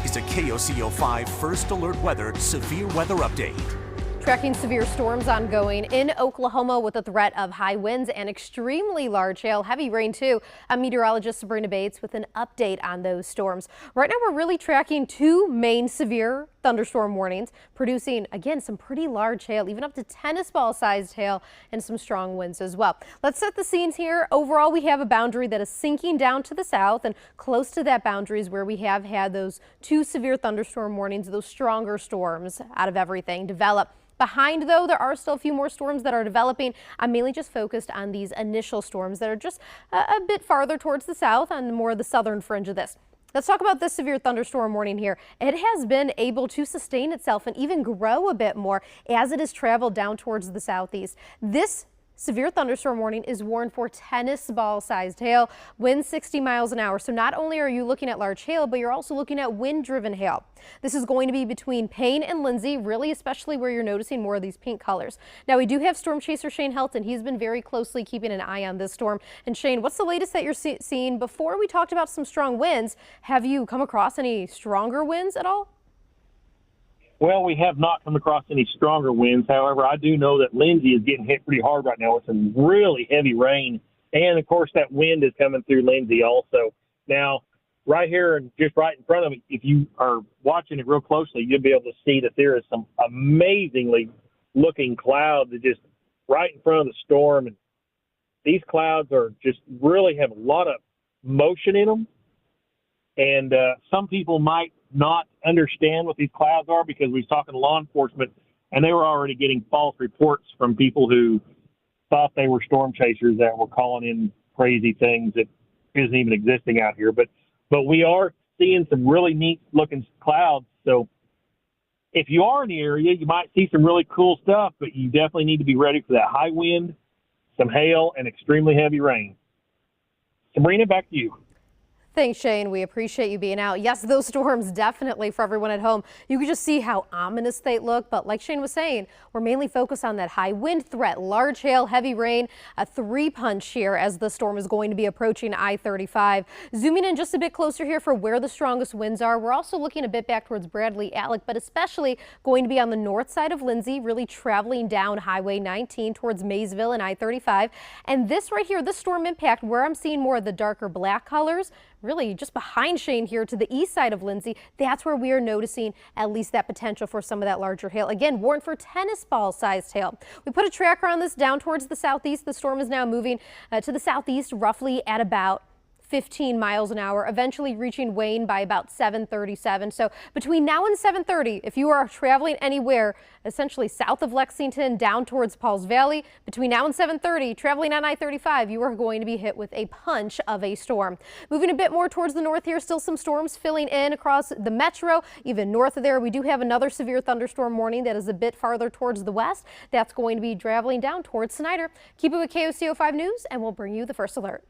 is a KOCO 5 First Alert Weather Severe Weather Update. Tracking severe storms ongoing in Oklahoma with a threat of high winds and extremely large hail, heavy rain too. I'm meteorologist Sabrina Bates with an update on those storms. Right now we're really tracking two main severe thunderstorm warnings, producing again some pretty large hail, even up to tennis ball sized hail, and some strong winds as well. Let's set the scenes here. Overall, we have a boundary that is sinking down to the south, and close to that boundary is where we have had those two severe thunderstorm warnings, those stronger storms out of everything develop. Behind, though, there are still a few more storms that are developing. I'm mainly just focused on these initial storms that are just a bit farther towards the south on more of the southern fringe of this. Let's talk about this severe thunderstorm warning here. It has been able to sustain itself and even grow a bit more as it has traveled down towards the southeast. This severe thunderstorm warning is warned for tennis ball sized hail, winds 60 miles an hour. So not only are you looking at large hail, but you're also looking at wind driven hail. This is going to be between Payne and Lindsay, really especially where you're noticing more of these pink colors. Now we do have storm chaser Shane Helton. He's been very closely keeping an eye on this storm. And Shane, what's the latest that you're seeing? Before we talked about some strong winds, have you come across any stronger winds at all? Well, we have not come across any stronger winds. However, I do know that Lindsay is getting hit pretty hard right now with some really heavy rain. And, of course, that wind is coming through Lindsay also. Now, right here and just right in front of me, if you are watching it real closely, you'll be able to see that there is some amazingly looking clouds that just right in front of the storm. And these clouds are just really have a lot of motion in them. And some people might not understand what these clouds are because we was talking to law enforcement and they were already getting false reports from people who thought they were storm chasers that were calling in crazy things that isn't even existing out here. But we are seeing some really neat looking clouds. So if you are in the area, you might see some really cool stuff, but you definitely need to be ready for that high wind, some hail, and extremely heavy rain. Sabrina, back to you. Thanks, Shane. We appreciate you being out. Yes, those storms definitely for everyone at home. You can just see how ominous they look. But like Shane was saying, we're mainly focused on that high wind threat, large hail, heavy rain, a three punch here as the storm is going to be approaching I-35. Zooming in just a bit closer here for where the strongest winds are. We're also looking a bit back towards Bradley, Alec, but especially going to be on the north side of Lindsay, really traveling down Highway 19 towards Maysville and I-35. And this right here, this storm impact, where I'm seeing more of the darker black colors, really just behind Shane here to the east side of Lindsay, that's where we are noticing at least that potential for some of that larger hail. Again, warned for tennis ball sized hail. We put a tracker on this down towards the southeast. The storm is now moving to the southeast roughly at about 15 miles an hour, eventually reaching Wayne by about 7:37. So between now and 7:30, if you are traveling anywhere essentially south of Lexington down towards Pauls Valley, between now and 7:30, traveling on I-35, you are going to be hit with a punch of a storm. Moving a bit more towards the north here, still some storms filling in across the metro. Even north of there, we do have another severe thunderstorm warning that is a bit farther towards the west. That's going to be traveling down towards Snyder. Keep it with KOCO 5 News, and we'll bring you the first alert.